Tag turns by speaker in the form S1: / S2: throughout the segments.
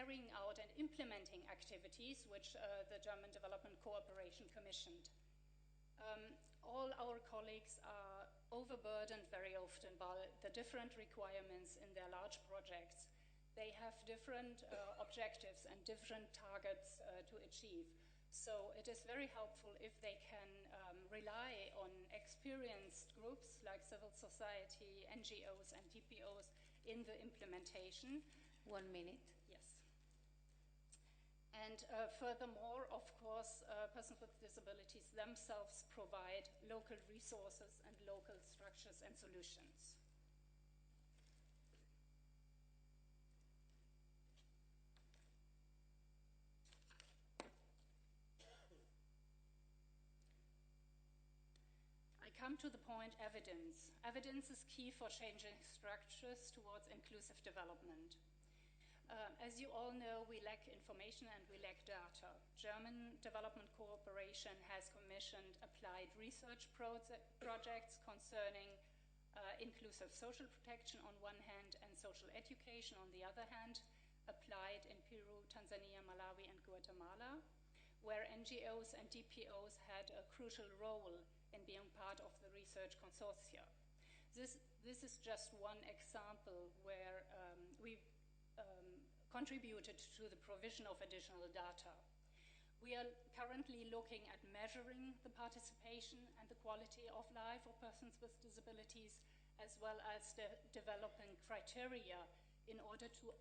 S1: carrying out and implementing activities which the German Development Cooperation commissioned. All our colleagues are overburdened very often by the different requirements in their large projects. They have different objectives and different targets to achieve. So it is very helpful if they can rely on experienced groups like civil society, NGOs, and DPOs in the implementation.
S2: 1 minute.
S1: Yes. And furthermore, of course, persons with disabilities themselves provide local resources and local structures and solutions. I come to the point evidence. Evidence is key for changing structures towards inclusive development. As you all know, we lack information and we lack data. German Development Cooperation has commissioned applied research projects concerning inclusive social protection on one hand and social education on the other hand, applied in Peru, Tanzania, Malawi, and Guatemala, where NGOs and DPOs had a crucial role in being part of the research consortia. This is just one example where we contributed to the provision of additional data. We are currently looking at measuring the participation and the quality of life of persons with disabilities, as well as developing criteria in order to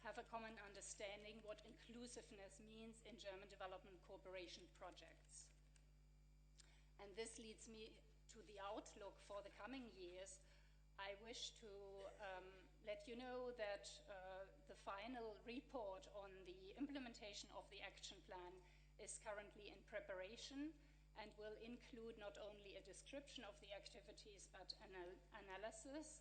S1: have a common understanding what inclusiveness means in German development cooperation projects. And this leads me to the outlook for the coming years. I wish to let you know that the final report on the implementation of the action plan is currently in preparation and will include not only a description of the activities but an analysis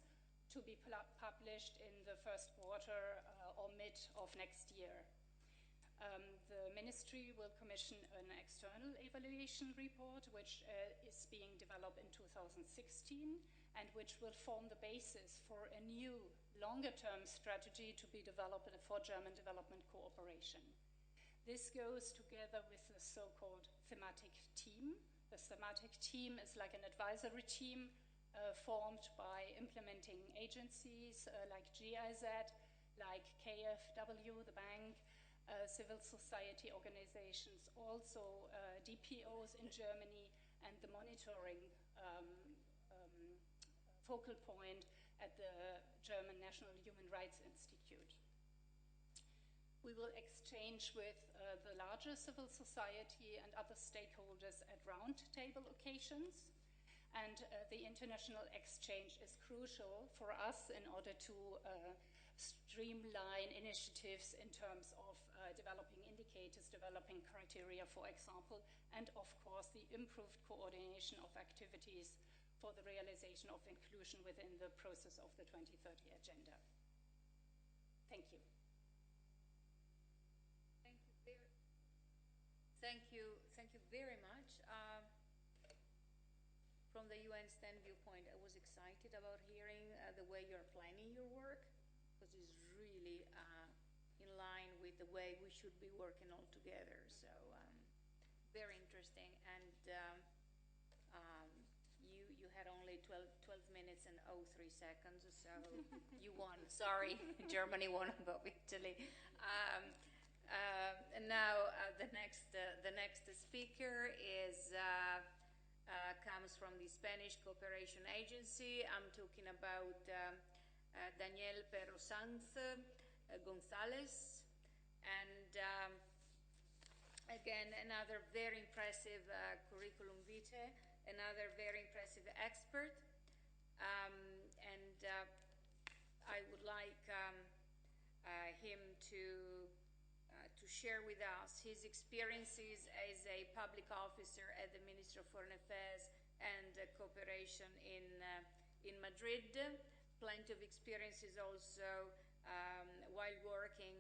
S1: to be published in the first quarter or mid of next year. The ministry will commission an external evaluation report, which is being developed in 2016, and which will form the basis for a new, longer-term strategy to be developed for German development cooperation. This goes together with the so-called thematic team. The thematic team is like an advisory team formed by implementing agencies like GIZ, like KfW, the bank, civil society organizations, also DPOs in Germany, and the monitoring focal point at the German National Human Rights Institute. We will exchange with the larger civil society and other stakeholders at roundtable occasions, and the international exchange is crucial for us in order to streamline initiatives in terms of developing indicators, developing criteria, for example, and of course the improved coordination of activities for the realization of inclusion within the process of the 2030 agenda. Thank you.
S2: Thank you very much. From the UN stand viewpoint, I was excited about hearing the way you're planning your work, because it's really in line with the way we should be working all together. So very interesting. And you had only 12 minutes and 03 seconds, so you won. Sorry, Germany won above Italy. And now the next speaker is comes from the Spanish Cooperation Agency. I'm talking about Daniel Pero Sanz Gonzalez, and again another very impressive curriculum vitae, another very impressive expert, and I would like him to share with us his experiences as a public officer at the Ministry of Foreign Affairs and Cooperation in Madrid. Plenty of experiences also while working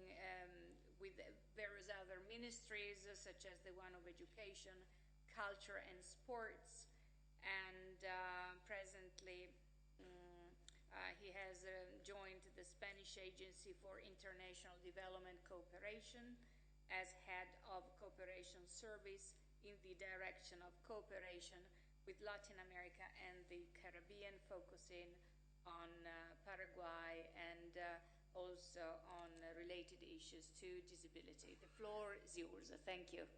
S2: with various other ministries, such as the one of Education, Culture and Sports, and presently He has joined the Spanish Agency for International Development Cooperation as head of Cooperation Service in the direction of cooperation with Latin America and the Caribbean, focusing on Paraguay and also on related issues to disability. The floor is yours. Thank you.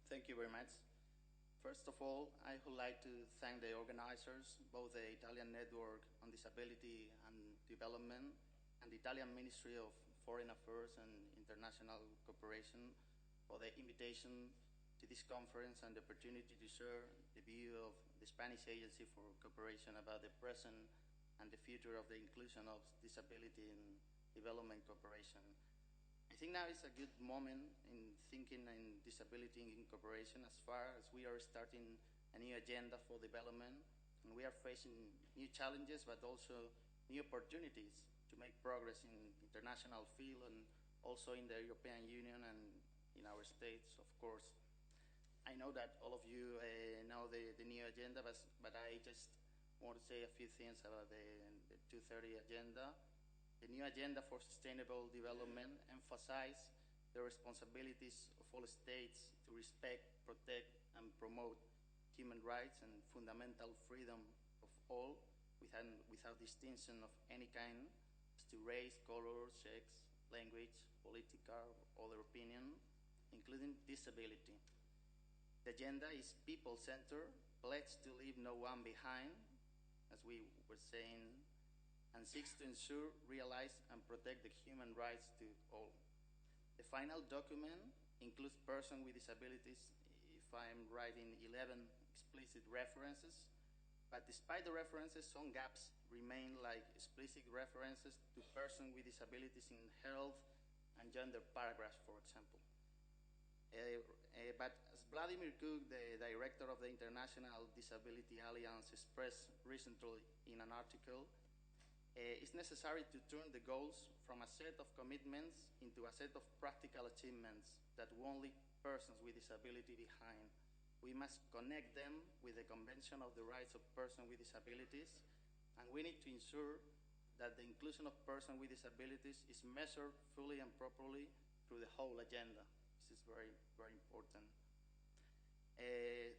S3: Thank you very much. First of all, I would like to thank the organizers, both the Italian Network on Disability and Development and the Italian Ministry of Foreign Affairs and International Cooperation, for the invitation to this conference and the opportunity to share the view of the Spanish Agency for Cooperation about the present and the future of the inclusion of disability in development cooperation. I think now is a good moment in thinking in disability in cooperation, as far as we are starting a new agenda for development, and we are facing new challenges but also new opportunities to make progress in international field and also in the European Union and in our states, of course. I know that all of you know the new agenda, but I just want to say a few things about the 2030 agenda. The new agenda for sustainable development emphasizes the responsibilities of all states to respect, protect, and promote human rights and fundamental freedom of all without distinction of any kind as to race, color, sex, language, political, or other opinion, including disability. The agenda is people-centered, pledged to leave no one behind, as we were saying, and seeks to ensure, realize, and protect the human rights to all. The final document includes persons with disabilities, if I'm right, in 11 explicit references, but despite the references, some gaps remain, like explicit references to persons with disabilities in health and gender paragraphs, for example. But as Vladimir Cook, the director of the International Disability Alliance, expressed recently in an article, it's necessary to turn the goals from a set of commitments into a set of practical achievements that won't leave persons with disability behind. We must connect them with the Convention of the Rights of Persons with Disabilities, and we need to ensure that the inclusion of persons with disabilities is measured fully and properly through the whole agenda. This is very, very important.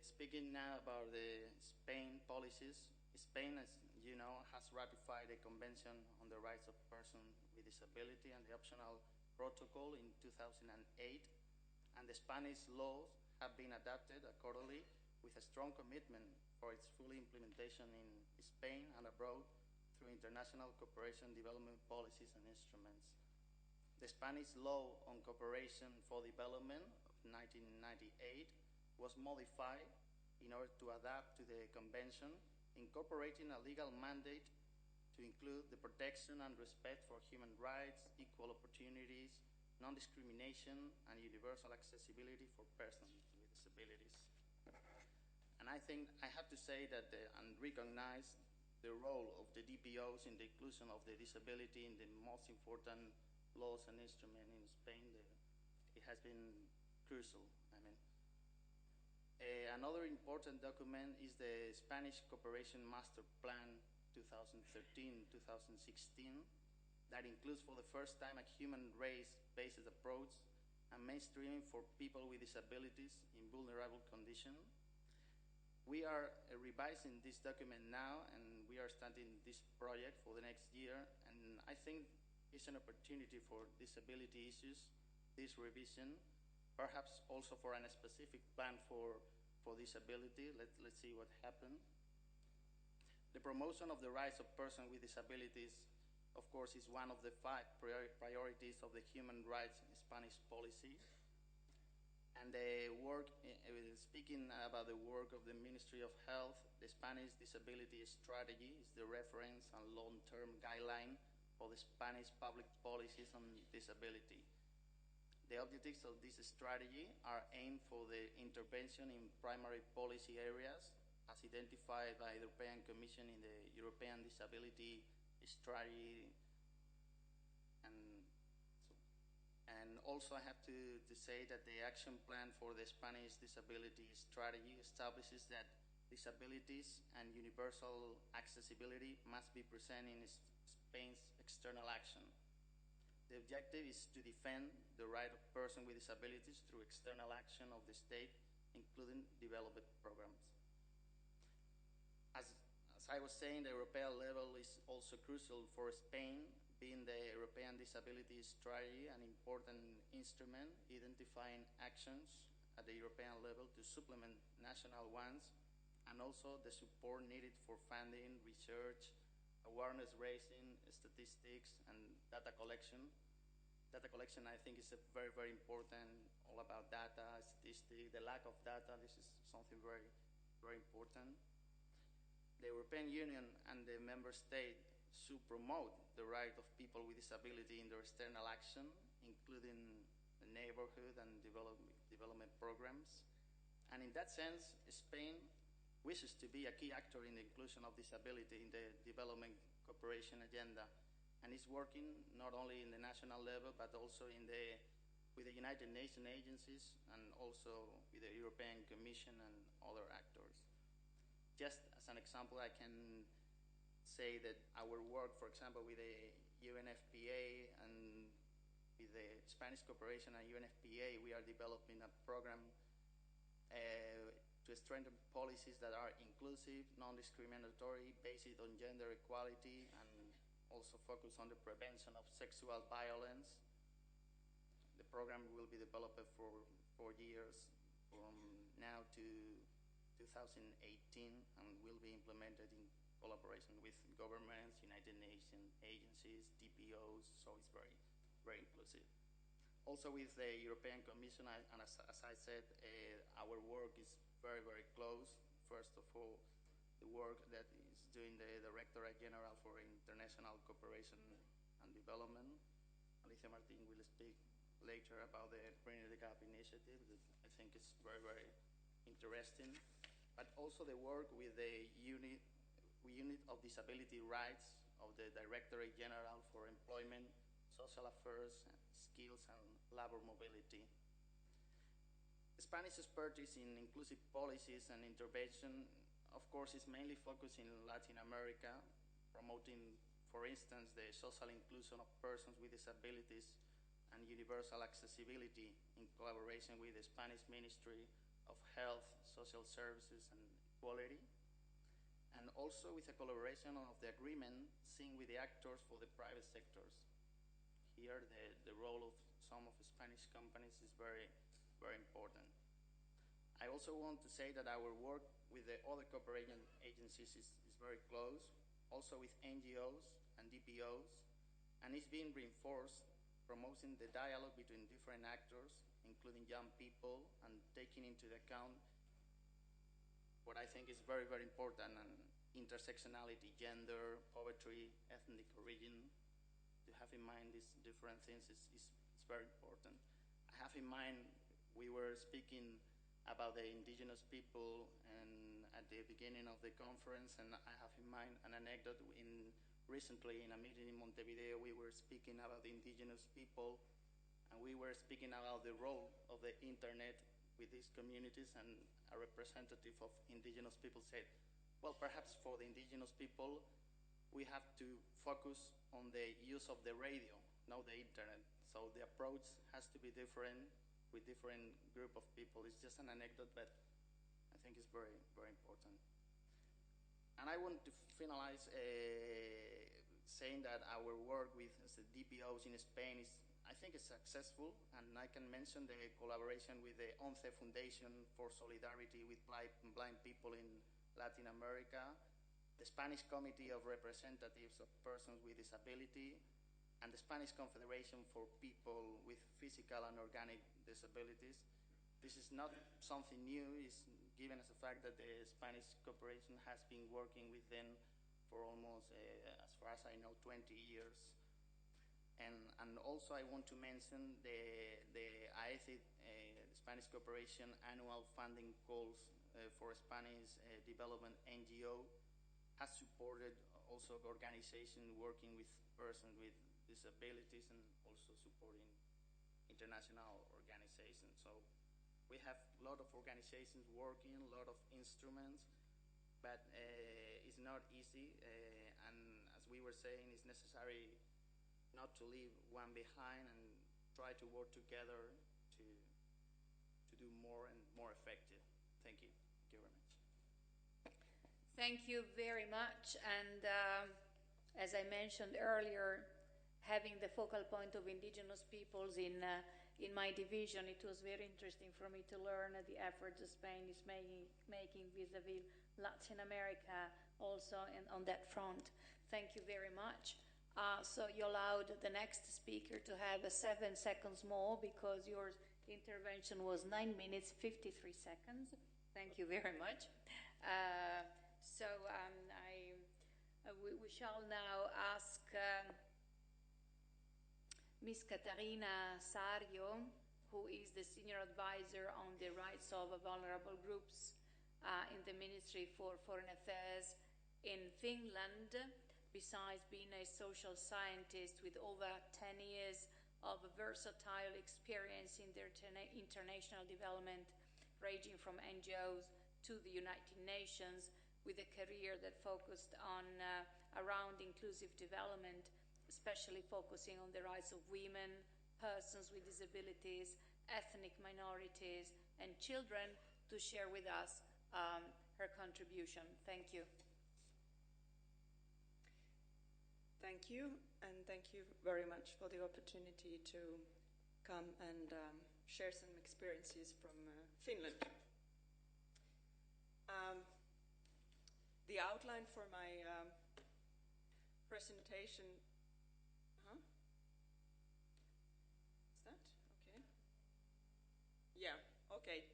S3: Speaking now about the Spain policies, Spain, as you know, has ratified the Convention on the Rights of Persons with Disability and the optional protocol in 2008, and the Spanish laws have been adapted accordingly with a strong commitment for its full implementation in Spain and abroad through international cooperation, development policies, and instruments. The Spanish law on cooperation for development of 1998 was modified in order to adapt to the convention, incorporating a legal mandate to include the protection and respect for human rights, equal opportunities, non-discrimination, and universal accessibility for persons with disabilities. And I think I have to say that and recognize the role of the DPOs in the inclusion of the disability in the most important laws and instruments in Spain. It has been crucial. Another important document is the Spanish Cooperation Master Plan 2013-2016 that includes for the first time a human race-based approach and mainstreaming for people with disabilities in vulnerable conditions. We are revising this document now, and we are starting this project for the next year, and I think it's an opportunity for disability issues, this revision, perhaps also for a specific plan for disability. Let's see what happens. The promotion of the rights of persons with disabilities, of course, is one of the 5 priorities of the human rights Spanish policy. And the work, speaking about the work of the Ministry of Health, the Spanish Disability Strategy is the reference and long-term guideline for the Spanish public policies on disability. The objectives of this strategy are aimed for the intervention in primary policy areas as identified by the European Commission in the European Disability Strategy. And also I have to say that the action plan for the Spanish Disability Strategy establishes that disabilities and universal accessibility must be present in Spain's external action. The objective is to defend the right of persons with disabilities through external action of the state, including development programs. As I was saying, the European level is also crucial for Spain, being the European Disability Strategy an important instrument identifying actions at the European level to supplement national ones, and also the support needed for funding, research, awareness raising, statistics, and data collection. Data collection, I think, is a very, very important, all about data, statistics, the lack of data. This is something very, very important. The European Union and the member state should promote the right of people with disability in their external action, including the neighborhood and development programs. And in that sense, Spain wishes to be a key actor in the inclusion of disability in the development cooperation agenda, and is working not only in the national level but also with the United Nations agencies and also with the European Commission and other actors. Just as an example, I can say that our work, for example, with the UNFPA and with the Spanish cooperation and UNFPA, we are developing a program to strengthen policies that are inclusive, non-discriminatory, based on gender equality, and also focus on the prevention of sexual violence. The program will be developed for 4 years from now to 2018, and will be implemented in collaboration with governments, United Nations agencies, DPOs, so it's very, very inclusive. Also with the European Commission, and as I said, our work is very, very close. First of all, the work that is doing the Directorate General for International Cooperation and Development. Alicia Martin will speak later about the Bridging the Gap initiative that I think is very, very interesting. But also the work with the Unit of Disability Rights of the Directorate General for Employment, Social Affairs, Skills and Labor Mobility. Spanish expertise in inclusive policies and intervention, of course, is mainly focused in Latin America, promoting, for instance, the social inclusion of persons with disabilities and universal accessibility in collaboration with the Spanish Ministry of Health, Social Services and Equality, and also with a collaboration of the agreement seen with the actors for the private sectors. Here, the role of some of the Spanish companies is very, very important. I also want to say that our work with the other cooperating agencies is very close, also with NGOs and DPOs, and it's being reinforced, promoting the dialogue between different actors, including young people, and taking into account what I think is very, very important, and intersectionality, gender, poverty, ethnic origin. To have in mind these different things is very important. I have in mind, we were speaking about the indigenous people and at the beginning of the conference, and I have in mind an anecdote recently in a meeting in Montevideo. We were speaking about the indigenous people, and we were speaking about the role of the internet with these communities, and a representative of indigenous people said, well, perhaps for the indigenous people, we have to focus on the use of the radio, not the internet. So the approach has to be different with different group of people. It's just an anecdote, but I think it's very, very important. And I want to finalize saying that our work with the DPOs in Spain is, I think, is successful, and I can mention the collaboration with the ONCE Foundation for Solidarity with Blind People in Latin America, the Spanish Committee of Representatives of Persons with Disability, and the Spanish Confederation for People with Physical and Organic Disabilities. This is not something new, it's given as a fact that the Spanish cooperation has been working with them for almost, as far as I know, 20 years. And also I want to mention the AIFO, the Spanish Cooperation Annual Funding Calls for Spanish Development NGO, has supported also organizations working with persons with disabilities and also supporting international organizations. So we have a lot of organizations working, a lot of instruments, but it's not easy. And as we were saying, it's necessary not to leave one behind and try to work together to do more and more effective. Thank you. Thank you very much.
S2: Thank you very much. And as I mentioned earlier, having the focal point of indigenous peoples in my division, it was very interesting for me to learn the efforts that Spain is making vis-a-vis Latin America also on that front. Thank you very much. So you allowed the next speaker to have 7 seconds more because your intervention was 9 minutes, 53 seconds. Thank you very much. We shall now ask Ms. Caterina Sario, who is the Senior Advisor on the Rights of Vulnerable Groups in the Ministry for Foreign Affairs in Finland. Besides being a social scientist with over 10 years of versatile experience in their international development, ranging from NGOs to the United Nations, with a career that focused on around inclusive development, especially focusing on the rights of women, persons with disabilities, ethnic minorities, and children, to share with us her contribution. Thank you.
S4: Thank you, and thank you very much for the opportunity to come and share some experiences from Finland. The outline for my presentation. Is that okay? Yeah, okay.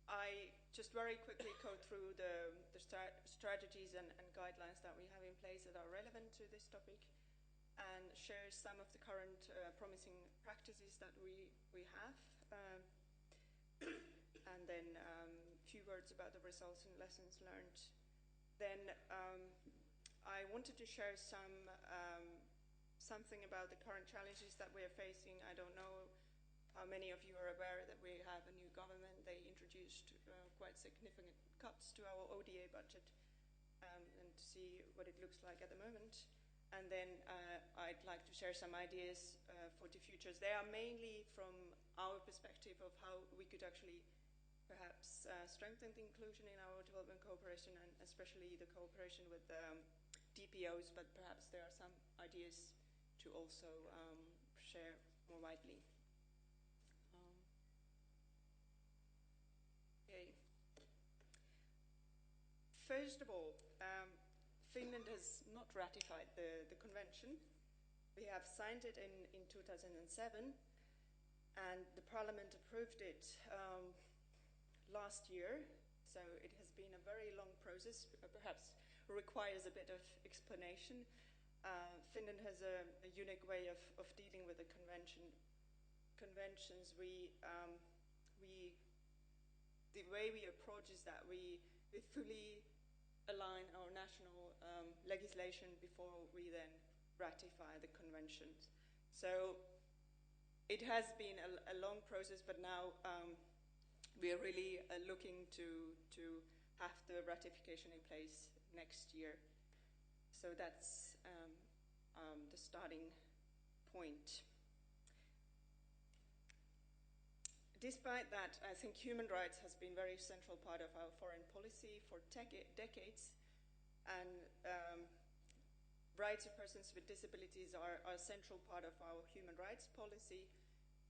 S4: I just very quickly go through the strategies and guidelines that we have in place that are relevant to this topic, and share some of the current promising practices that we have, and then a few words about the results and lessons learned. Then I wanted to share something about the current challenges that we are facing. I don't know how many of you are aware that we have a new government. They introduced quite significant cuts to our ODA budget, and to see what it looks like at the moment. And then I'd like to share some ideas for the futures. They are mainly from our perspective of how we could actually perhaps strengthen the inclusion in our development cooperation, and especially the cooperation with DPOs, but perhaps there are some ideas to also share more widely. Okay. First of all, Finland has not ratified the convention. We have signed it in 2007, and the Parliament approved it last year. So it has been a very long process, perhaps requires a bit of explanation. Finland has a unique way of dealing with the conventions. The way we approach is that we fully align our national legislation before we then ratify the conventions. So it has been a long process, but now we are really looking to have the ratification in place next year. So that's the starting point. Despite that, I think human rights has been a very central part of our foreign policy for decades, and rights of persons with disabilities are a central part of our human rights policy.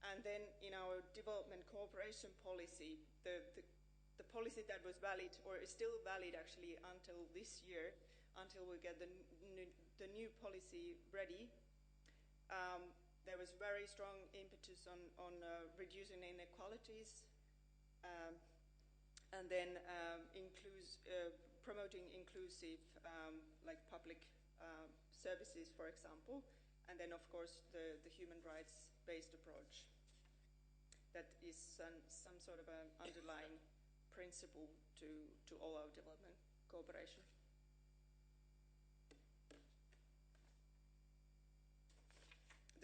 S4: And then in our development cooperation policy, the policy that was valid, or is still valid actually until this year, until we get the new policy ready, there was very strong impetus on reducing inequalities, and then promoting inclusive like public services, for example, and then of course the human rights-based approach. That is some sort of an underlying principle to all our development cooperation.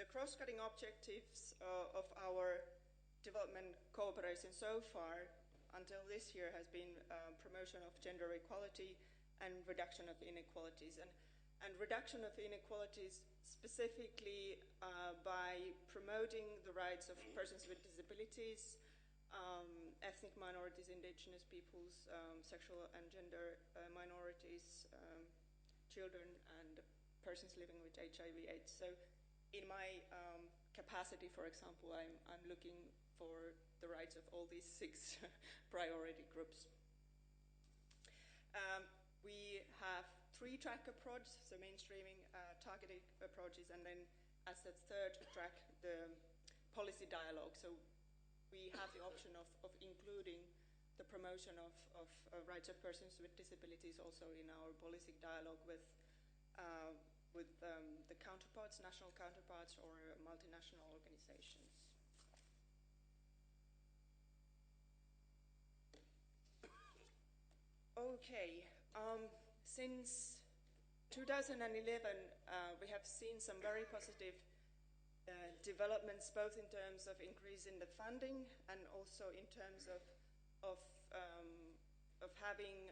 S4: The cross-cutting objectives of our development cooperation so far until this year has been promotion of gender equality, and reduction of inequalities. And reduction of inequalities specifically by promoting the rights of persons with disabilities, ethnic minorities, indigenous peoples, sexual and gender minorities, children, and persons living with HIV/AIDS. So in my capacity, for example, I'm looking for the rights of all these 6 priority groups. We have 3-track approach, so mainstreaming, targeted approaches, and then as the 3rd track, the policy dialogue. So we have the option of including the promotion of rights of persons with disabilities also in our policy dialogue with the counterparts, national counterparts, or multinational organizations. Okay, since 2011, we have seen some very positive developments, both in terms of increase in the funding and also in terms of having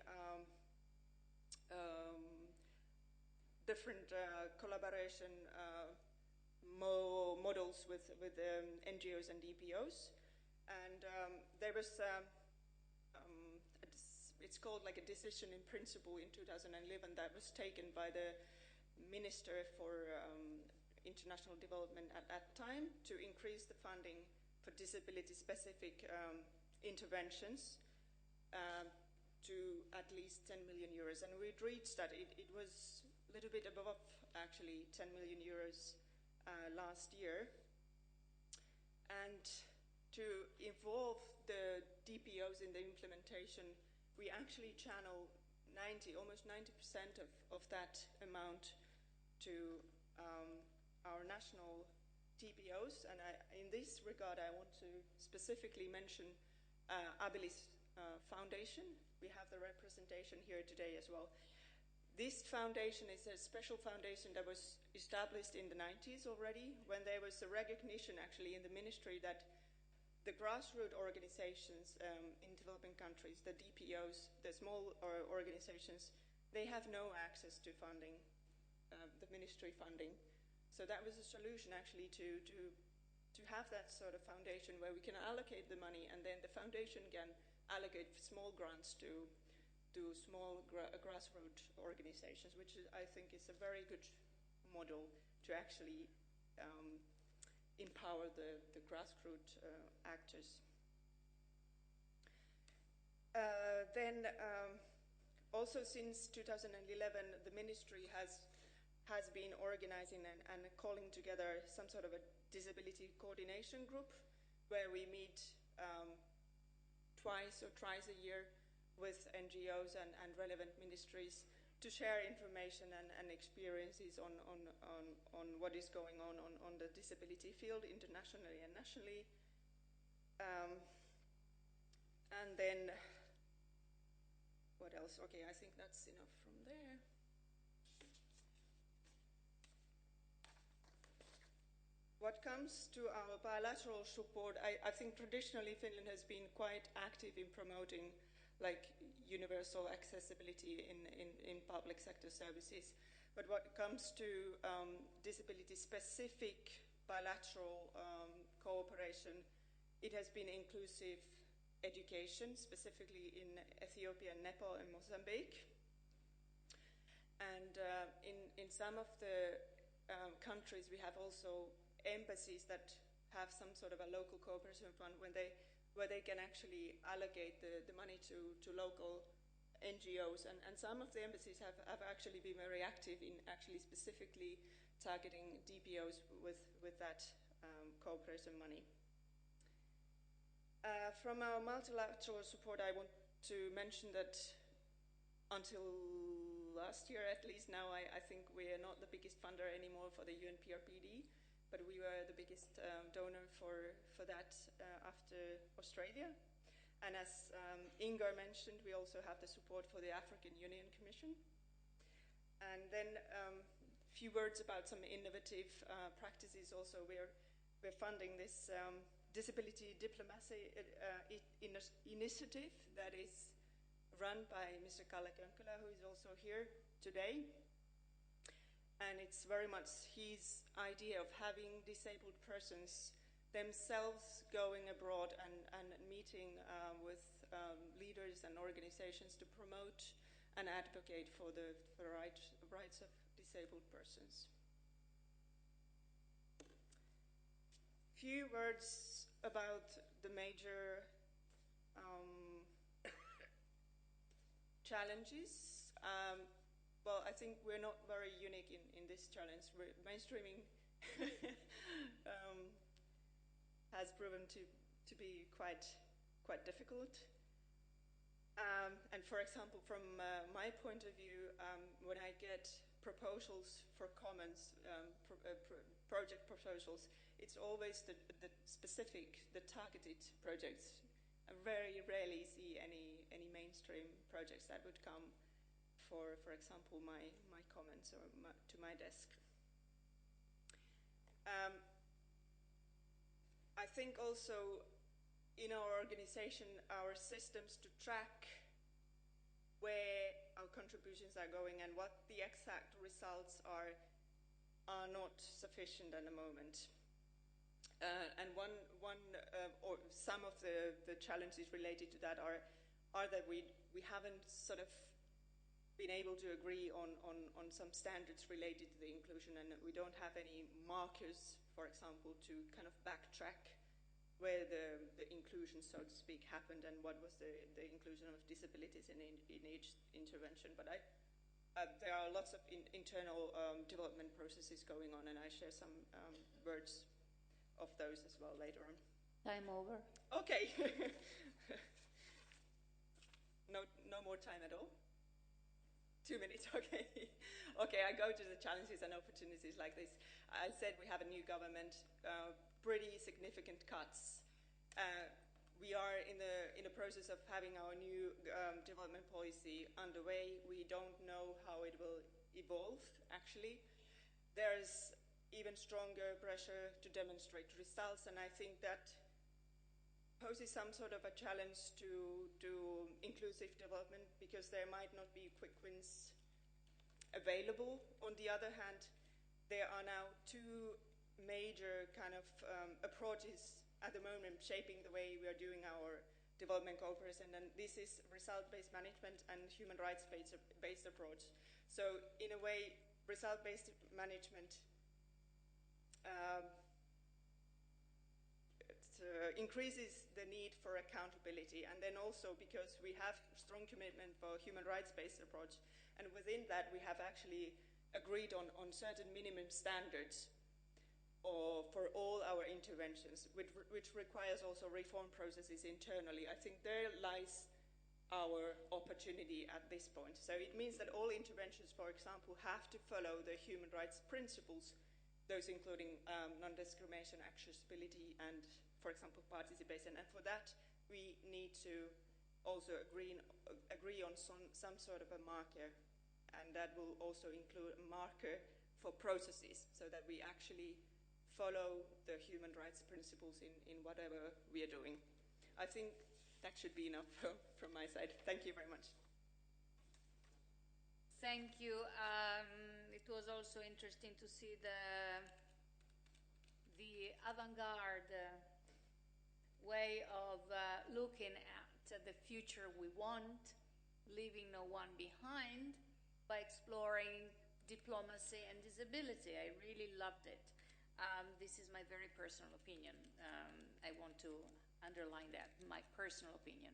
S4: different collaboration models with NGOs and DPOs. And there was it's called like a decision in principle in 2011 that was taken by the Minister for International Development at that time to increase the funding for disability-specific interventions to at least 10 million euros. And we'd reached that. It was a little bit above, actually, 10 million euros last year. And to involve the DPOs in the implementation, we actually channel almost 90% of that amount to our national DPOs. And in this regard, I want to specifically mention Abilis Foundation. We have the representation here today as well. This foundation is a special foundation that was established in the 90s already, when there was a recognition actually in the ministry that the grassroots organizations in developing countries, the DPOs, the small organizations, they have no access to funding, the ministry funding. So that was a solution actually to have that sort of foundation where we can allocate the money, and then the foundation can allocate small grants to small grassroots organizations, which I think is a very good model to actually empower the grassroots actors. Then also since 2011, the ministry has been organizing and calling together some sort of a disability coordination group where we meet twice or thrice a year with NGOs and relevant ministries to share information and experiences on what is going on the disability field internationally and nationally. And then, what else? Okay, I think that's enough from there. What comes to our bilateral support, I think traditionally Finland has been quite active in promoting like universal accessibility in public sector services. But what comes to disability-specific bilateral cooperation, it has been inclusive education, specifically in Ethiopia, Nepal, and Mozambique. And in some of the countries, we have also embassies that have some sort of a local cooperation fund where they can actually allocate the money to local NGOs. And some of the embassies have actually been very active in actually specifically targeting DPOs with that cooperation money. From our multilateral support, I want to mention that until last year, at least now, I think we are not the biggest funder anymore for the UNPRPD, but we were the biggest donor for that after Australia. And as Ingar mentioned, we also have the support for the African Union Commission. And then a few words about some innovative practices also. We're funding this disability diplomacy initiative that is run by Mr. Kalle Könkkölä, who is also here today. And it's very much his idea of having disabled persons themselves going abroad and meeting with leaders and organizations to promote and advocate for the rights of disabled persons. Few words about the major challenges. Well, I think we're not very unique in this challenge. Mainstreaming has proven to be quite difficult. And for example, from my point of view, when I get proposals for comments, project proposals, it's always the specific, the targeted projects. I very rarely see any mainstream projects that would come for example, my comments or to my desk. I think also in our organization, our systems to track where our contributions are going and what the exact results are not sufficient at the moment. And one or some of the challenges related to that are that we haven't sort of been able to agree on some standards related to the inclusion, and we don't have any markers, for example, to kind of backtrack where the inclusion, so to speak, happened and what was the inclusion of disabilities in each intervention. But there are lots of internal development processes going on, and I share some words of those as well later on.
S2: Time over.
S4: Okay. No more time at all? 2 minutes, okay. Okay, I go to the challenges and opportunities like this. I said we have a new government, pretty significant cuts. We are in the process of having our new development policy underway. We don't know how it will evolve, actually. There's even stronger pressure to demonstrate results, and I think that poses some sort of a challenge to inclusive development because there might not be quick wins available. On the other hand, there are now two major kind of approaches at the moment shaping the way we are doing our development cooperation, and this is result-based management and human rights-based approach. So in a way, result-based management increases the need for accountability, and then also because we have strong commitment for human rights-based approach, and within that we have actually agreed on certain minimum standards for all our interventions, which requires also reform processes internally. I think there lies our opportunity at this point. So it means that all interventions, for example, have to follow the human rights principles, those including non-discrimination, accessibility, and, for example, participation. And for that, we need to also agree on some sort of a marker, and that will also include a marker for processes, so that we actually follow the human rights principles in whatever we are doing. I think that should be enough from my side. Thank you very much.
S2: Thank you. It was also interesting to see the avant-garde way of looking at the future we want, leaving no one behind, by exploring diplomacy and disability. I really loved it. This is my very personal opinion. I want to underline that, my personal opinion.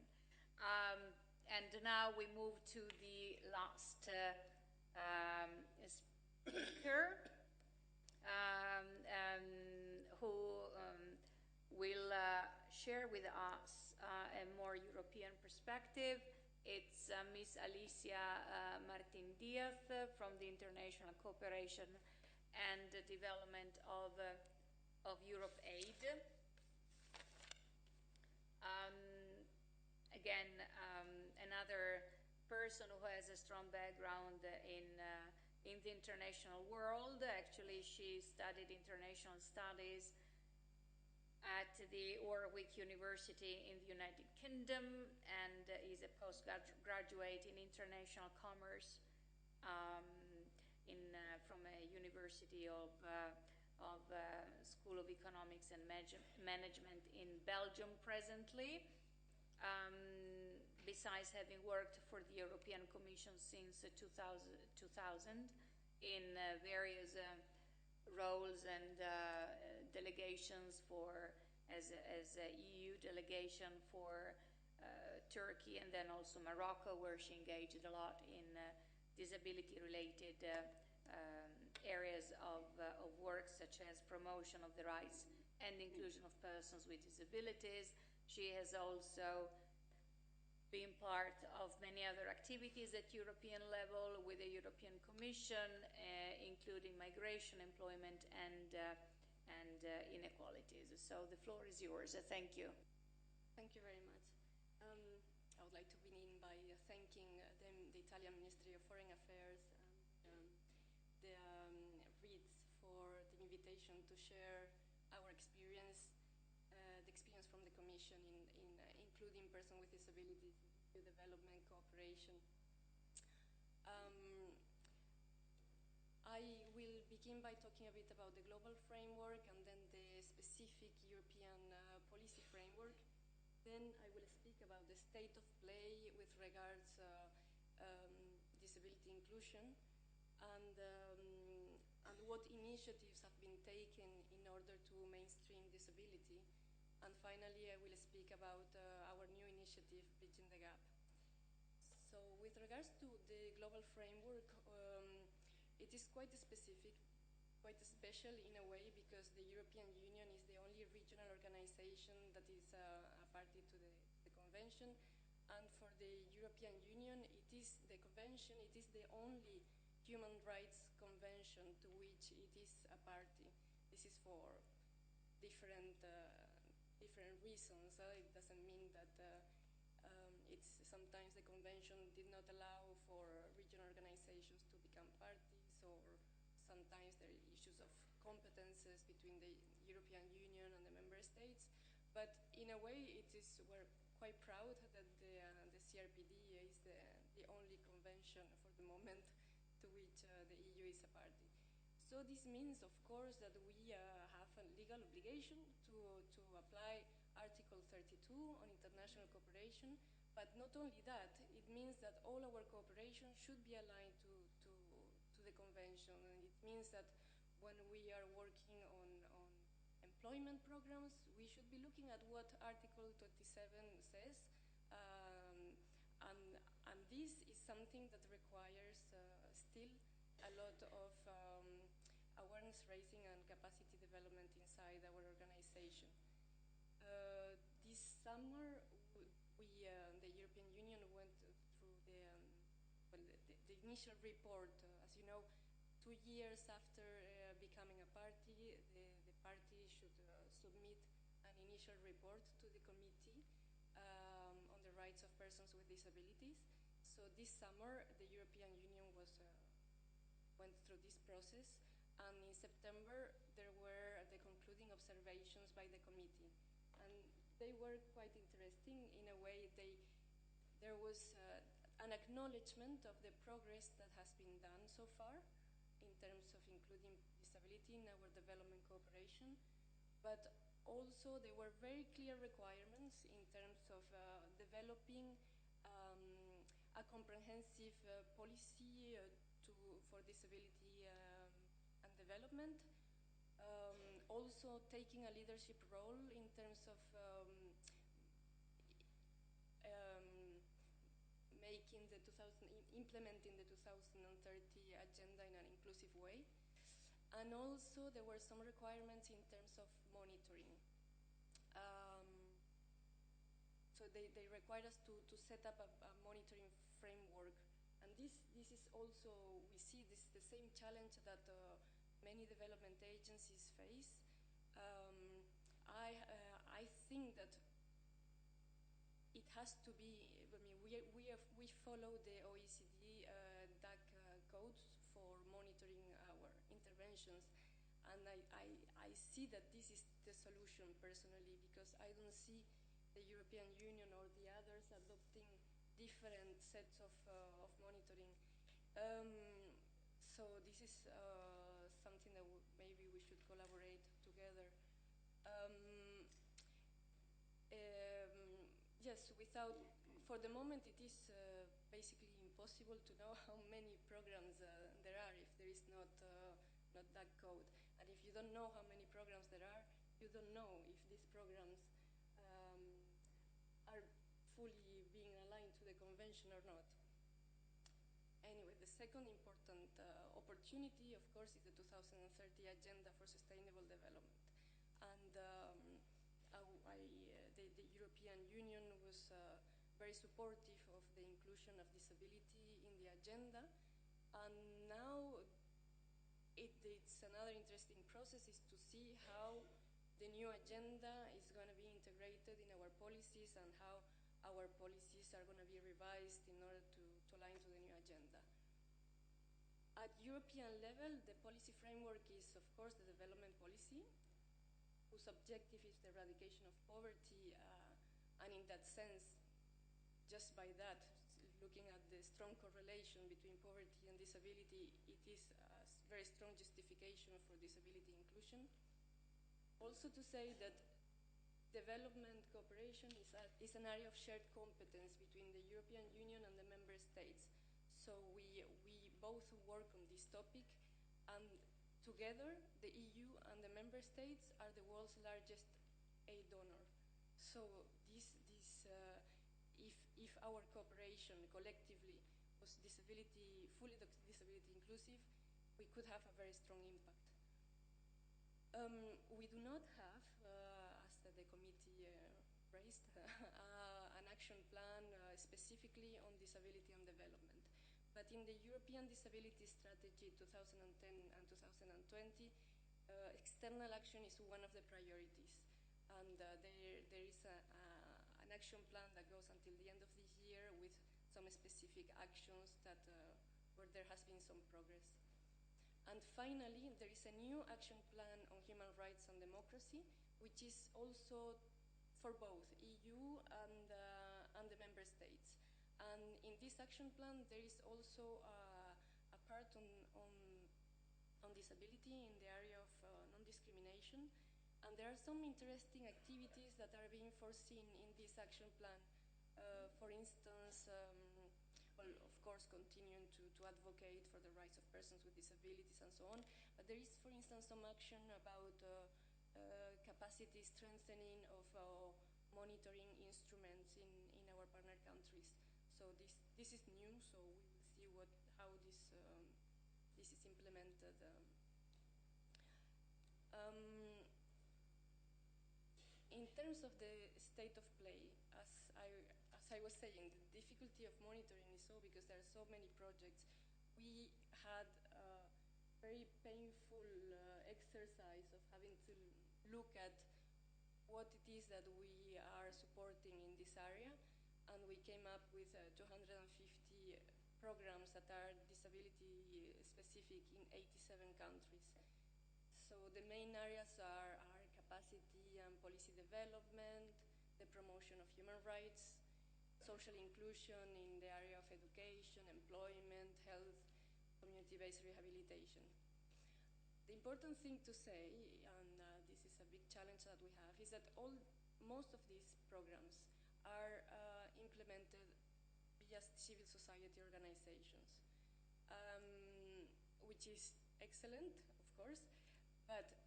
S2: And now we move to the last speaker, who will share with us a more European perspective. It's Miss Alicia Martin-Diaz from the International Cooperation and Development of Europe Aid. Again, another person who has a strong background in the international world. Actually, she studied international studies at the Warwick University in the United Kingdom, and is a postgraduate in international commerce from a University of School of Economics and Management in Belgium presently. Besides having worked for the European Commission since 2000 in various roles and delegations as a EU delegation for Turkey, and then also Morocco, where she engaged a lot in disability-related areas of work, such as promotion of the rights and inclusion of persons with disabilities. She has also been part of many other activities at European level with the European Commission, including migration, employment, and inequalities. So the floor is yours. Thank you.
S5: Thank you very much. I would like to begin by thanking the Italian Ministry of Foreign Affairs and the REITs for the invitation to share our experience, the experience from the Commission in including persons with disabilities in development cooperation. I will begin by talking a bit about the global framework and then the specific European policy framework. Then I will speak about the state of play with regards disability inclusion and what initiatives have been taken in order to mainstream disability. And finally, I will speak about our new initiative, Bridging the Gap. So with regards to the global framework, it is quite specific, quite special in a way, because the European Union is the only regional organization that is a party to the convention. And for the European Union, it is the convention, it is the only human rights convention to which it is a party. This is for different reasons. It doesn't mean that it's sometimes the convention did not allow for regional organizations to become parties, or sometimes there are issues of competences between the European Union and the member states. But in a way, we're quite proud that the CRPD is the only convention for the moment to which the EU is a party. So this means, of course, that we have a legal obligation to apply Article 32 on international cooperation. But not only that, it means that all our cooperation should be aligned to the convention. And it means that when we are working on employment programs, we should be looking at what Article 27 says. And this is something that requires still a lot of awareness raising and capacity development inside our organization. This summer, the European Union went through the initial report. As you know, 2 years after becoming a party, the party should submit an initial report to the committee on the rights of persons with disabilities. So this summer, the European Union went through this process, and in September there were the concluding observations by the committee, and they were quite interesting in a way. There was an acknowledgement of the progress that has been done so far in terms of including disability in our development cooperation, but also there were very clear requirements in terms of developing a comprehensive policy for disability and development. Also taking a leadership role in terms of implementing the 2030 agenda in an inclusive way. And also there were some requirements in terms of monitoring. So they required us to set up a monitoring framework. And this is also, we see this the same challenge that many development agencies face. I think that it has to be, I mean, we follow the OECD DAC codes for monitoring our interventions, and I see that this is the solution personally, because I don't see the European Union or the others adopting different sets of monitoring. So this is something that maybe we should collaborate together. Yes, for the moment it is basically impossible to know how many programs there are if there is not that code. And if you don't know how many programs there are, you don't know if these programs are fully being aligned to the convention or not. Anyway, the second important opportunity, of course, is the 2030 Agenda for Sustainable Development. And the European Union was very supportive of the inclusion of disability in the agenda. And now it's another interesting process is to see how the new agenda is going to be integrated in our policies and how our policies are going to be revised in order to align to the new agenda. At European level, the policy framework is, of course, the development policy, whose objective is the eradication of poverty, and in that sense, just by that, looking at the strong correlation between poverty and disability, it is a very strong justification for disability inclusion. Also to say that development cooperation is an area of shared competence between the European Union and the member states. So we both work on this topic, and together the EU and the member states are the world's largest aid donor. So if our cooperation collectively was fully disability inclusive, we could have a very strong impact. We do not have, as the committee raised, an action plan specifically on disability and development. But in the European Disability Strategy 2010 and 2020, external action is one of the priorities. And there is an action plan that goes until the end of this year with some specific actions where there has been some progress. And finally, there is a new action plan on human rights and democracy, which is also for both EU and the member states. And in this action plan, there is also a part on disability in the area of non-discrimination. And there are some interesting activities that are being foreseen in this action plan. For instance, well, of course, continuing to advocate for the rights of persons with disabilities and so on. But there is, for instance, some action about capacity strengthening of monitoring instruments in our partner countries. So this is new, so we will see how this is implemented. In terms of the state of play, as I was saying, the difficulty of monitoring is so because there are so many projects. We had a very painful exercise of having to look at what it is that we are supporting in this area, and we came up with 250 programs that are disability specific in 87 countries. So the main areas are capacity and policy development, the promotion of human rights, social inclusion in the area of education, employment, health, community-based rehabilitation. The important thing to say, and this is a big challenge that we have, is that most of these programs are implemented via civil society organizations, which is excellent, of course, but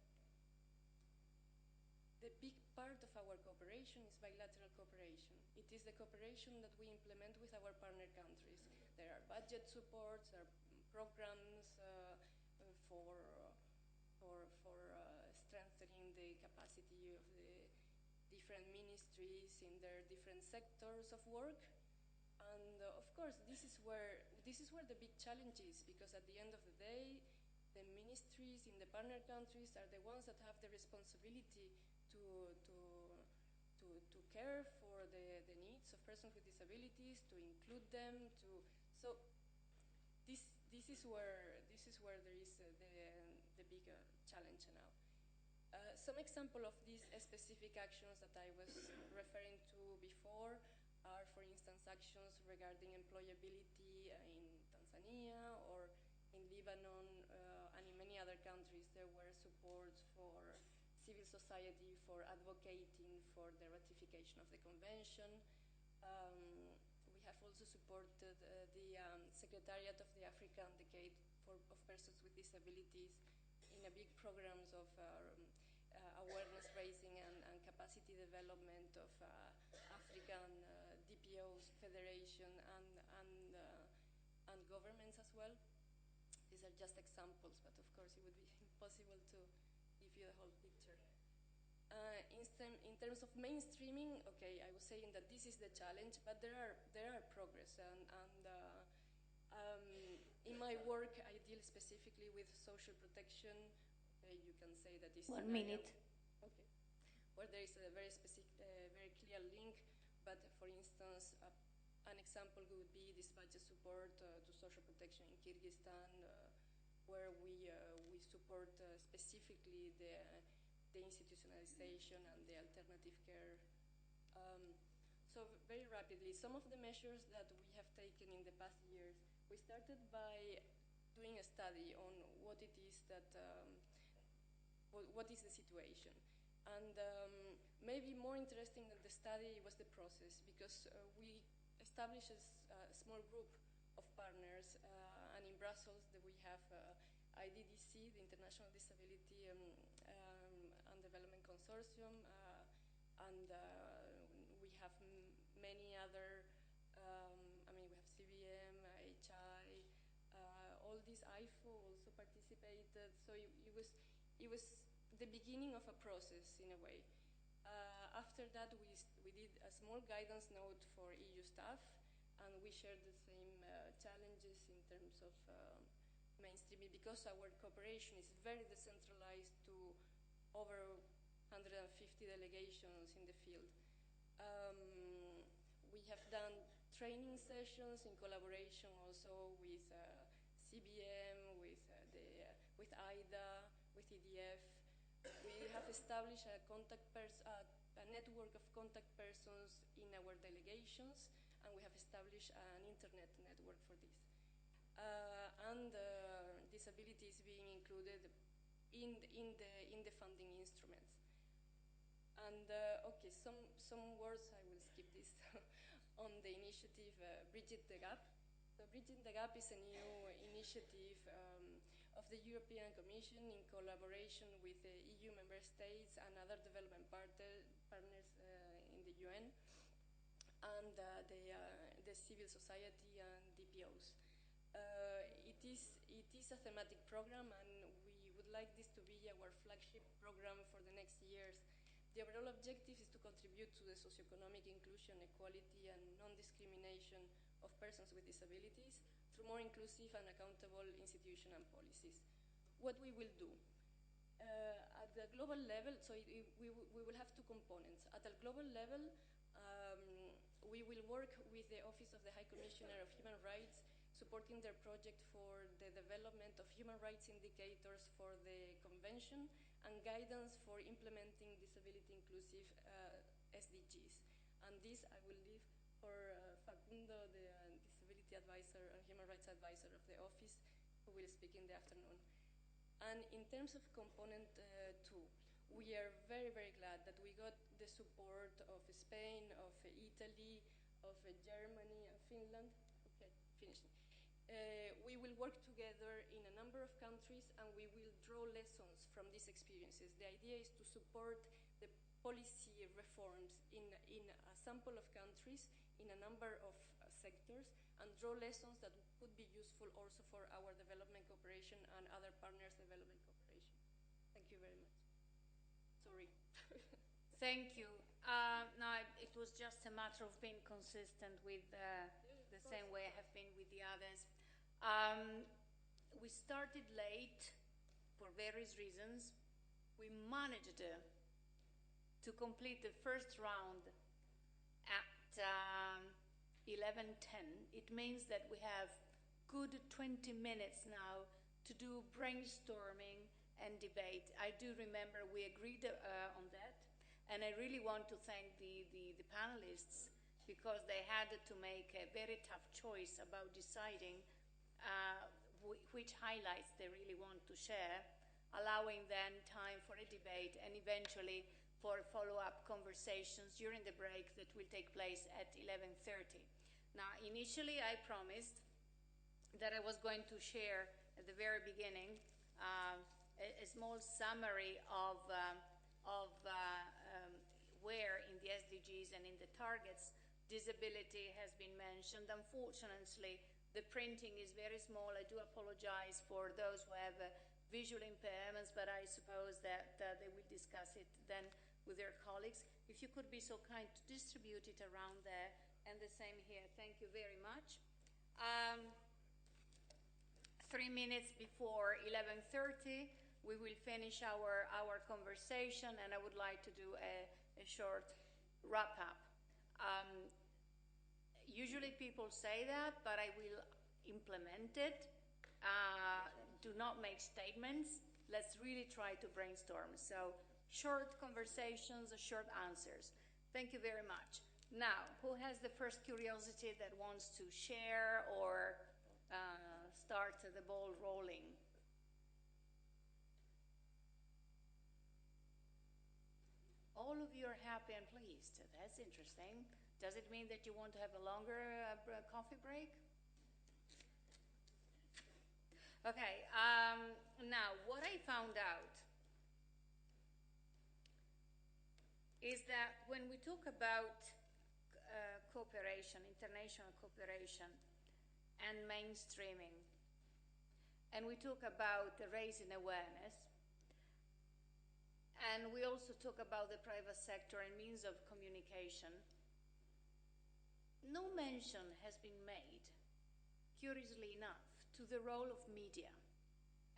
S5: the big part of our cooperation is bilateral cooperation. It is the cooperation that we implement with our partner countries. There are budget supports, there are programs for strengthening the capacity of the different ministries in their different sectors of work. And of course, this is where the big challenge is, because at the end of the day, the ministries in the partner countries are the ones that have the responsibility to care for the needs of persons with disabilities, to include them, so this is where there is the big challenge now. Some example of these specific actions that I was referring to before are, for instance, actions regarding employability in Tanzania or in Lebanon and in many other countries. There were supports for civil society for advocating for the ratification of the convention. We have also supported the Secretariat of the African Decade of Persons with Disabilities in a big programs of awareness raising and capacity development of African DPOs, federation, and governments as well. These are just examples, but of course it would be impossible to give you the whole picture. In terms of mainstreaming, okay, I was saying that this is the challenge, but there are progress, and in my work I deal specifically with social protection. You can say that this
S2: 1 minute.
S5: Okay, where there is a very specific, very clear link. But for instance, an example would be this budget support to social protection in Kyrgyzstan, where we support specifically the institutionalization and the alternative care. So very rapidly, some of the measures that we have taken in the past years, we started by doing a study on what it is that, what is the situation. And maybe more interesting than the study was the process, because we established a small group of partners, and in Brussels we have IDDC, the International Disability and Development Consortium, and we have many other, I mean, we have CBM, HI, all these AIFO also participated. So it was the beginning of a process in a way. After that, we did a small guidance note for EU staff, and we shared the same challenges in terms of mainstreaming, because our cooperation is very decentralized to over 150 delegations in the field. We have done training sessions in collaboration also with CBM, with AIDA, with EDF. We have established a network of contact persons in our delegations, and we have established an internet network for this. And disability is being included in the funding instruments. And okay, some words, I will skip this, on the initiative Bridging the Gap. So Bridging the Gap is a new initiative of the European Commission in collaboration with the EU member states and other development partners in the UN, and the civil society and DPOs. It is a thematic program, and we would like this to be our flagship program for the next years. The overall objective is to contribute to the socioeconomic inclusion, equality, and non-discrimination of persons with disabilities through more inclusive and accountable institutions and policies. What we will do at the global level, so we will have two components. At the global level, we will work with the Office of the High Commissioner of Human Rights, supporting their project for the development of human rights indicators for the convention and guidance for implementing disability-inclusive SDGs. And this I will leave for Facundo, the disability advisor and human rights advisor of the office, who will speak in the afternoon. And in terms of component 2, we are very, very glad that we got the support of Spain, of Italy, of Germany and Finland. Okay, finished. We will work together in a number of countries, and we will draw lessons from these experiences. The idea is to support the policy reforms in a sample of countries, in a number of sectors, and draw lessons that could be useful also for our development cooperation and other partners' development cooperation. Thank you very much. Sorry.
S2: Thank you. No, it was just a matter of being consistent with the same way I have been with the others. We started late for various reasons. We managed to complete the first round at 11:10. It means that we have good 20 minutes now to do brainstorming and debate. I do remember we agreed on that, and I really want to thank the panelists, because they had to make a very tough choice about deciding which highlights they really want to share, allowing then time for a debate and eventually for follow-up conversations during the break that will take place at 11:30. Now, initially I promised that I was going to share at the very beginning a small summary of where in the SDGs and in the targets disability has been mentioned. Unfortunately, the printing is very small. I do apologize for those who have visual impairments, but I suppose that they will discuss it then with their colleagues. If you could be so kind to distribute it around there, and the same here. Thank you very much. 3 minutes before 11:30, we will finish our conversation, and I would like to do a short wrap-up. Usually people say that, but I will implement it. Do not make statements. Let's really try to brainstorm. So, short conversations, short answers. Thank you very much. Now, who has the first curiosity that wants to share or start the ball rolling? All of you are happy and pleased. That's interesting. Does it mean that you want to have a longer coffee break? Okay, now what I found out is that when we talk about cooperation, international cooperation, and mainstreaming, and we talk about raising awareness, and we also talk about the private sector and means of communication, no mention has been made, curiously enough, to the role of media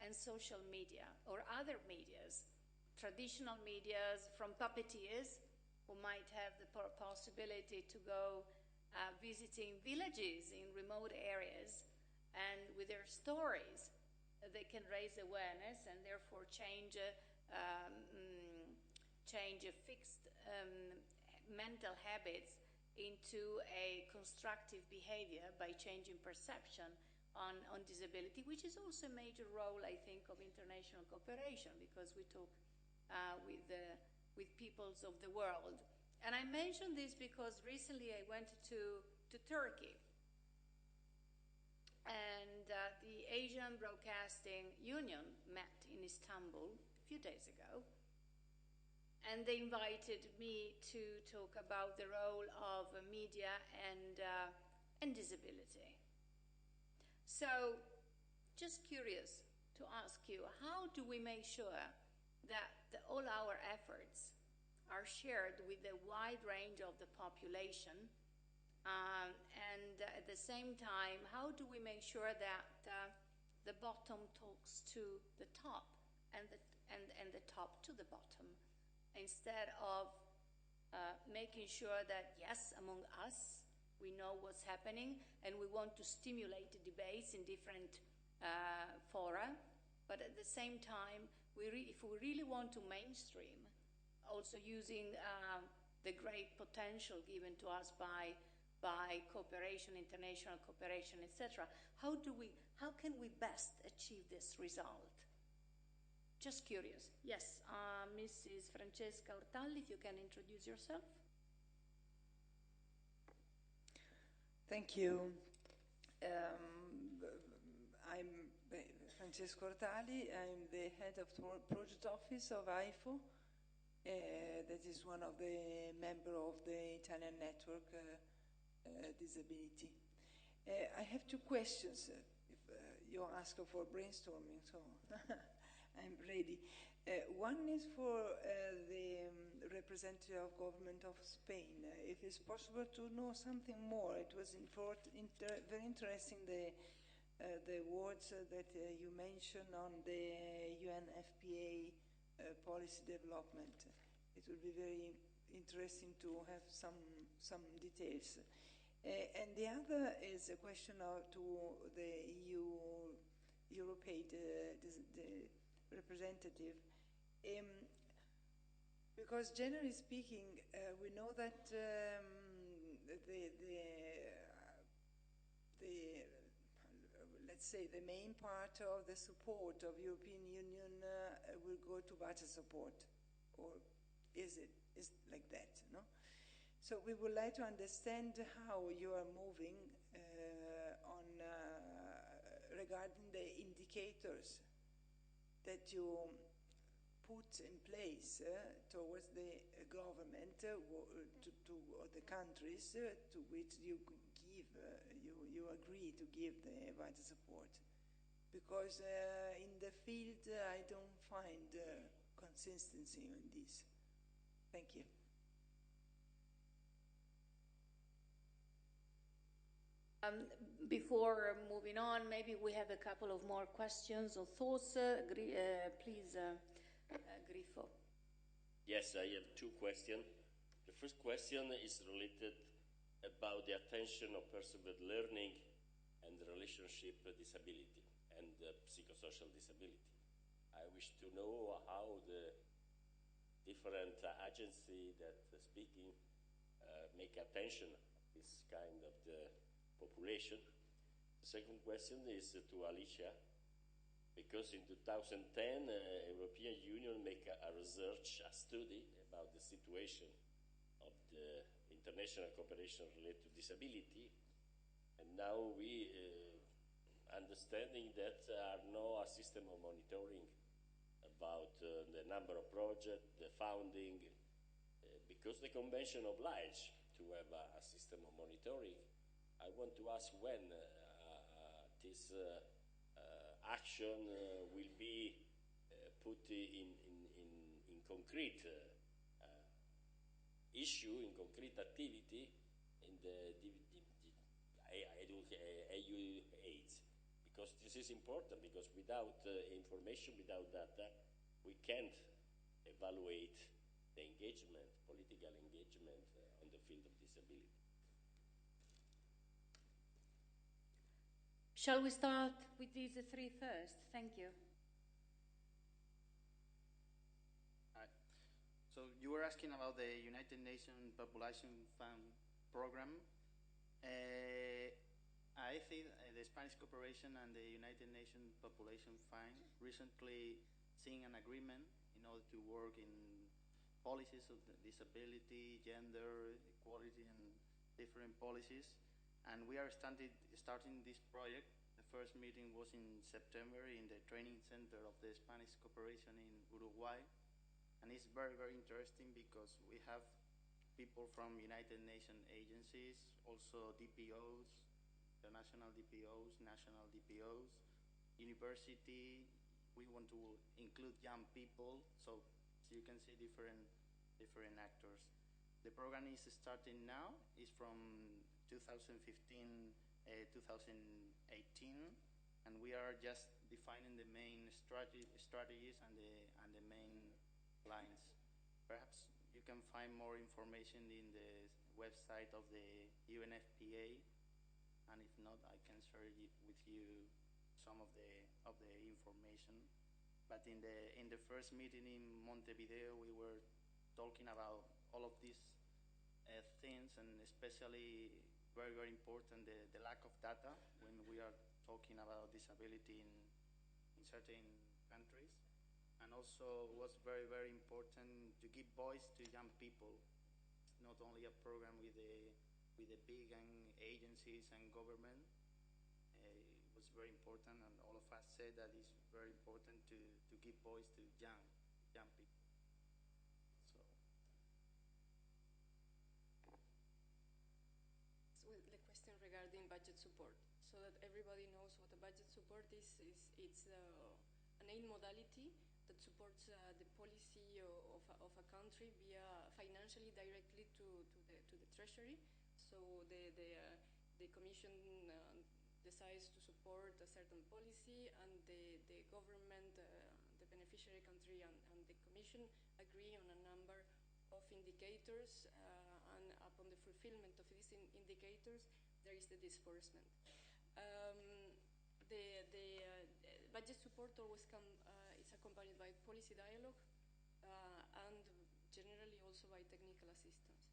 S2: and social media or other medias, traditional medias, from puppeteers who might have the possibility to go visiting villages in remote areas, and with their stories they can raise awareness and therefore change fixed mental habits into a constructive behavior by changing perception on disability, which is also a major role, I think, of international cooperation, because we talk with peoples of the world. And I mention this because recently I went to Turkey, and the Asian Broadcasting Union met in Istanbul a few days ago, and they invited me to talk about the role of media and disability. So, just curious to ask you, how do we make sure that all our efforts are shared with a wide range of the population, and at the same time, how do we make sure that the bottom talks to the top and the top to the bottom, instead of making sure that, yes, among us, we know what's happening and we want to stimulate the debates in different fora, but at the same time, if we really want to mainstream, also using the great potential given to us by cooperation, international cooperation, etc., how can we best achieve this result? Just curious. Yes, Mrs. Francesca Ortalli, if you can introduce yourself.
S6: Thank you. I'm Francesca Ortalli. I'm the head of project office of AIFO. That is one of the members of the Italian network disability. I have two questions. If you ask for brainstorming, so I'm ready. One is for the representative of government of Spain. If it's possible to know something more, it was very interesting the words that you mentioned on the UNFPA policy development. It would be very interesting to have some details. And the other is a question to the Europaid, the representative. Because generally speaking, we know that let's say the main part of the support of European Union will go to budget support, or is like that, no? So we would like to understand how you are moving on regarding the indicators that you put in place towards the government or the countries to which you give you agree to give the budget support, because in the field I don't find consistency in this. Thank you.
S2: Before moving on, maybe we have a couple of more questions or thoughts. Please, Grifo.
S7: Yes, I have two questions. The first question is related about the attention of persons with learning and the relationship disability and psychosocial disability. I wish to know how the different agencies that speaking make attention this kind of the population. The second question is to Alicia, because in 2010 European Union make a research, a study about the situation of the international cooperation related to disability, and now we understanding that there are no system of monitoring about the number of projects, the funding, because the convention oblige to have a system of monitoring. I want to ask when this action will be put in concrete issue, in concrete activity in the EU AIDS, because this is important, because without information, without data, we can't evaluate the engagement, political engagement on the field of disability.
S2: Shall we start with these three first? Thank you.
S3: So you were asking about the United Nations Population Fund program. I think the Spanish Cooperation and the United Nations Population Fund recently signed an agreement in order to work in policies of disability, gender, equality, and different policies. And we are starting this project. The first meeting was in September in the training center of the Spanish Cooperation in Uruguay. And it's very, very interesting because we have people from United Nations agencies, also DPOs, international DPOs, national DPOs, university. We want to include young people, so you can see different actors. The program is starting now. It's from 2015, 2018, and we are just defining the main strategies and the main lines. Perhaps you can find more information in the website of the UNFPA, and if not, I can share with you some of the information. But in the first meeting in Montevideo, we were talking about all of these things, and especially very, very important, the lack of data when we are talking about disability in certain countries. And also was very, very important to give voice to young people. It's not only a program with the big agencies and government. It was very important, and all of us said that it's very important to give voice to young people.
S5: So the question regarding budget support, so that everybody knows what a budget support is it's an aid modality that supports the policy of a country via financially directly to the treasury. So the commission decides to support a certain policy, and the government, the beneficiary country, and the commission agree on a number of indicators, and upon the fulfillment of these indicators, there is the disbursement. The budget support always it's is accompanied by policy dialogue and generally also by technical assistance.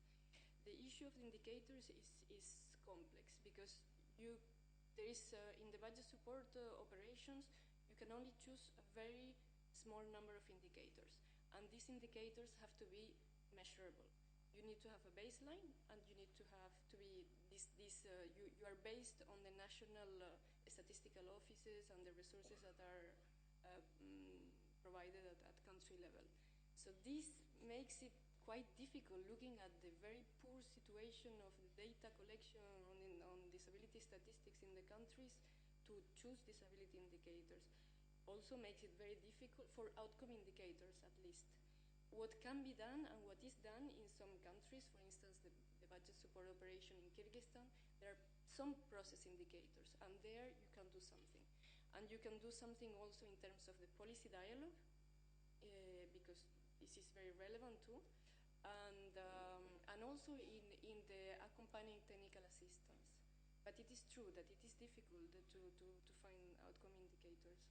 S5: The issue of the indicators is complex because there is in the budget support operations, you can only choose a very small number of indicators, and these indicators have to be measurable. You need to have a baseline, and you need to have to be you are based on the national statistical offices and the resources that are provided at country level. So this makes it quite difficult looking at the very poor situation of the data collection on disability statistics in the countries to choose disability indicators. Also makes it very difficult for outcome indicators, at least. What can be done and what is done in some countries, for instance, the budget support operation in Kyrgyzstan, there are some process indicators, and there you can do something. And you can do something also in terms of the policy dialogue, because this is very relevant too, and also in the accompanying technical assistance. But it is true that it is difficult to find outcome indicators.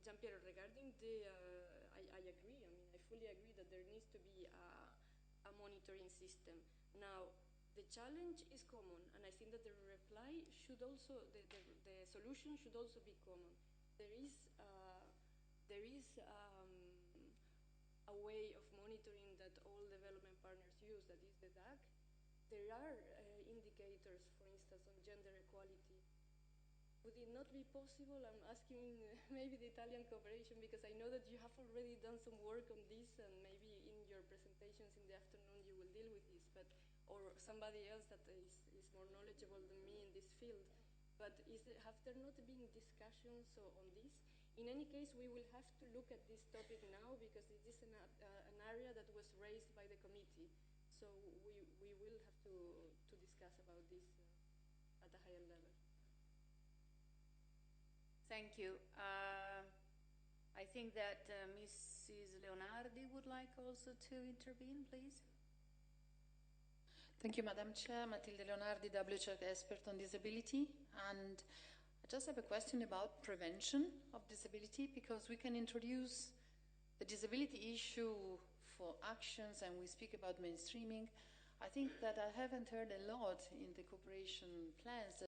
S5: Giampiero, regarding the, I agree. I mean, I fully agree that there needs to be a monitoring system. Now, the challenge is common, and I think that the reply should also, the solution should also be common. There is a way of monitoring that all development partners use, that is the DAC. There are indicators, for instance, on gender equality. Would it not be possible, I'm asking maybe the Italian cooperation, because I know that you have already done some work on this, and maybe in your presentations in the afternoon you will deal with this, but, or somebody else that is more knowledgeable than me in this field. But have there not been discussions on this? In any case, we will have to look at this topic now, because it is an area that was raised by the committee. So we will have to discuss about this at a higher level.
S2: Thank you. I think that Mrs. Leonardi would like also to intervene, please.
S8: Thank you, Madam Chair. Matilde Leonardi, WCHEC expert on disability. And I just have a question about prevention of disability, because we can introduce the disability issue for actions and we speak about mainstreaming. I think that I haven't heard a lot in the cooperation plans